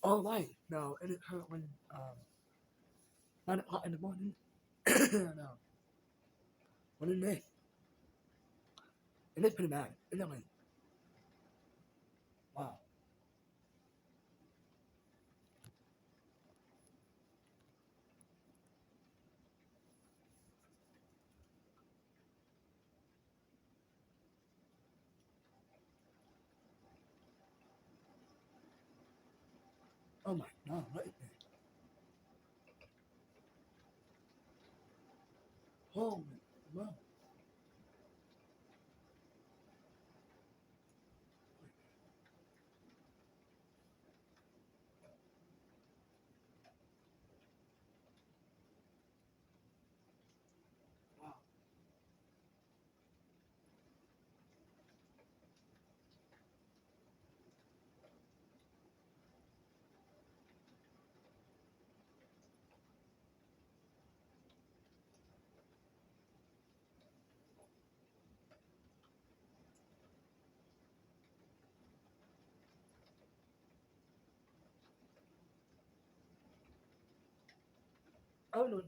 Oh wait, no, and it hurt when 9 o'clock in the morning. No, what in this? And it's pretty bad. It's like, wow. Oh my god, what is this? Holy wow. Wow. Oh no, no,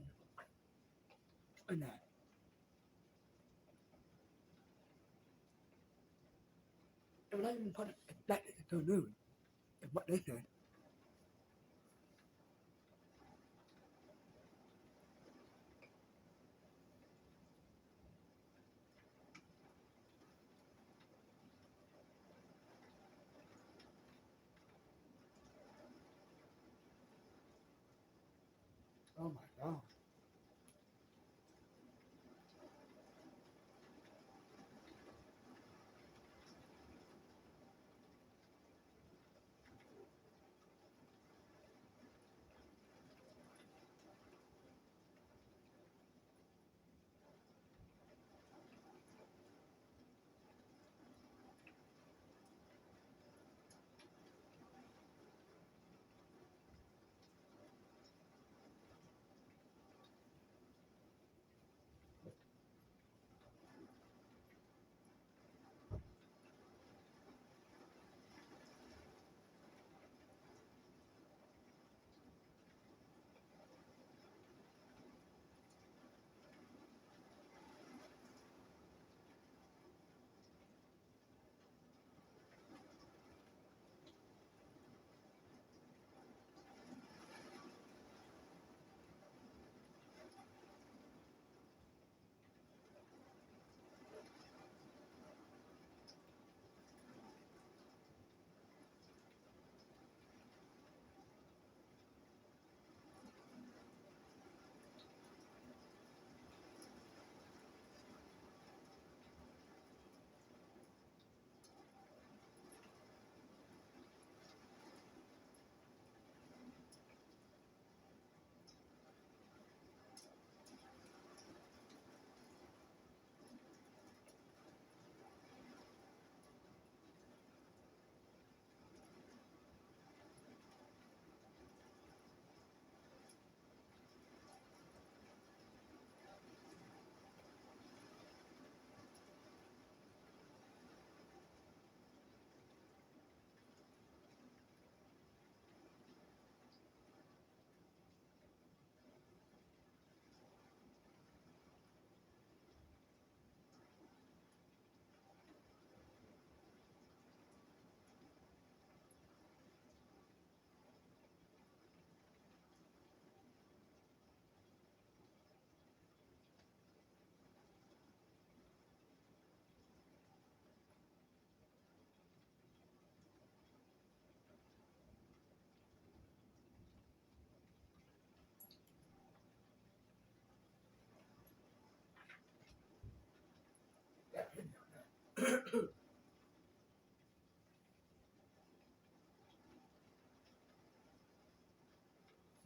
oh, no. It was not even put it back to the moon. Is what they said. Oh my god.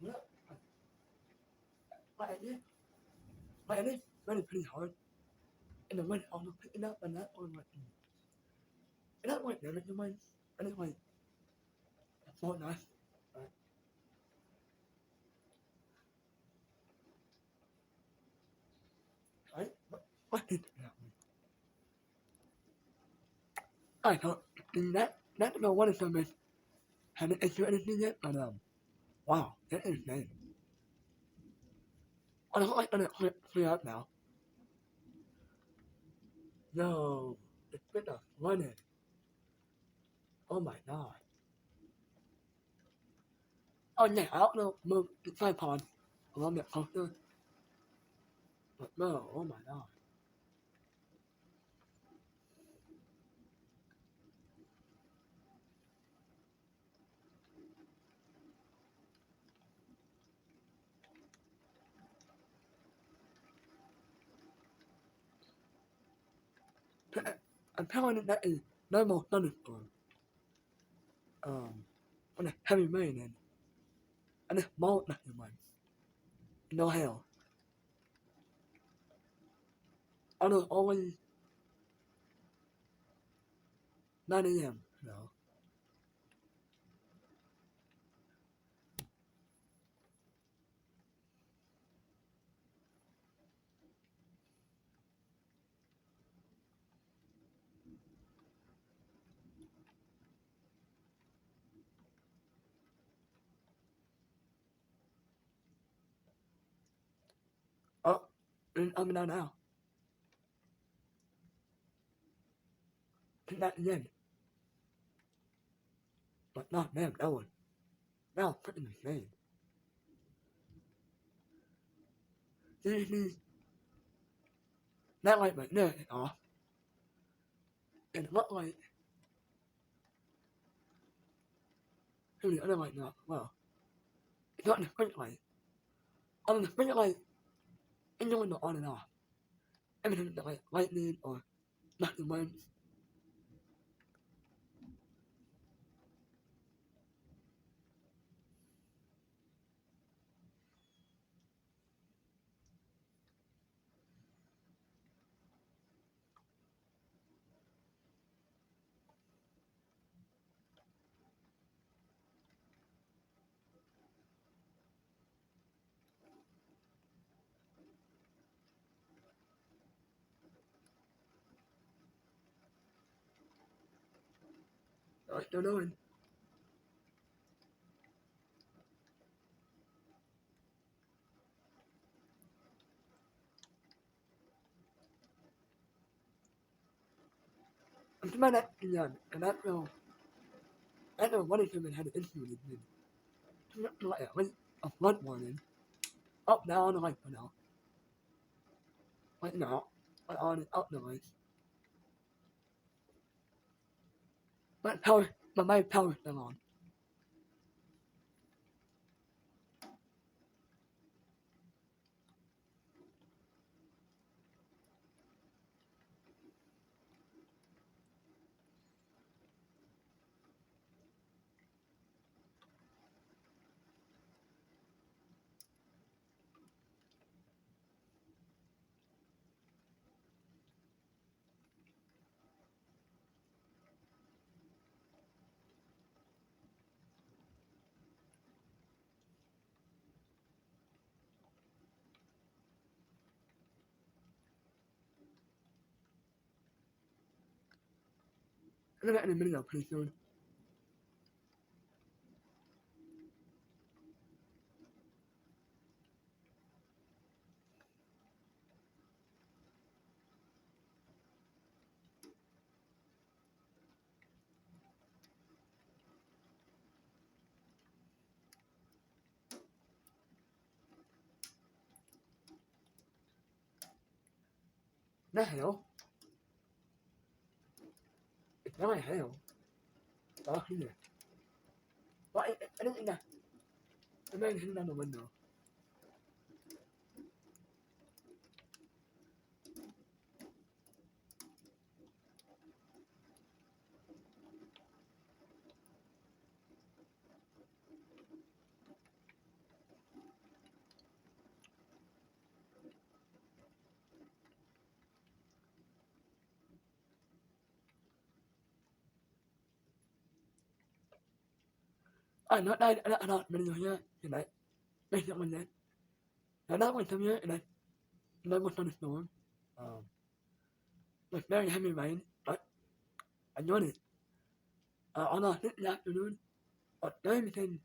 Well, like this, like this, really pretty hard. And then when I was picking up and that was like, and that went damage to mine. And it went, it's not nice. Right? Right? What did that happen? I thought, that's no what is something. haven't entered anything yet, but wow, that is insane. I don't like that clear up now. No, it's been a running. Oh my god. Oh yeah, I don't know, move the tripod a little bit closer. But no, oh my god. I'm telling you that is normal thunderstorm. With a heavy rain and a small nothing one. No hail. Although always 9 a.m. You know. Oh, and I'm not now. Think that again. But not man, that one. Now pretty insane. Seriously, that light right there is off. And it looked like the other light now. Well, it's not the sprint light. On the sprint light, it's the window on and off. Everything like lightning or nothing wind. I still knowing. I'm too mad at the and I know one of them had an issue with me. Like a flood warning. Up down like you know. Like now. Like on up the lights. But my power's still on. I'm gonna end the video pretty soon. Not hell. It's not hell. Oh, here. But I don't think that. The man hidden on the window. Nó đây nó mình rồi nha. Thì đấy. Đây là mình đấy. Nó đã quay thăm nhé. Đây. Nó một thunderstorm. With very heavy rain. But I noticed. On a hit afternoon. But everything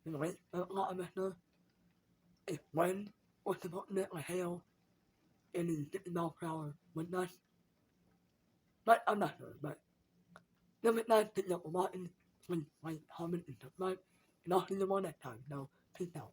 in the way of a lot of us if when was about net like hell and in 50 miles per hour when that's but I'm not sure, but the midnight picked up a lot in when my comment and stuff like and I'll see you on that time. Now, peace out.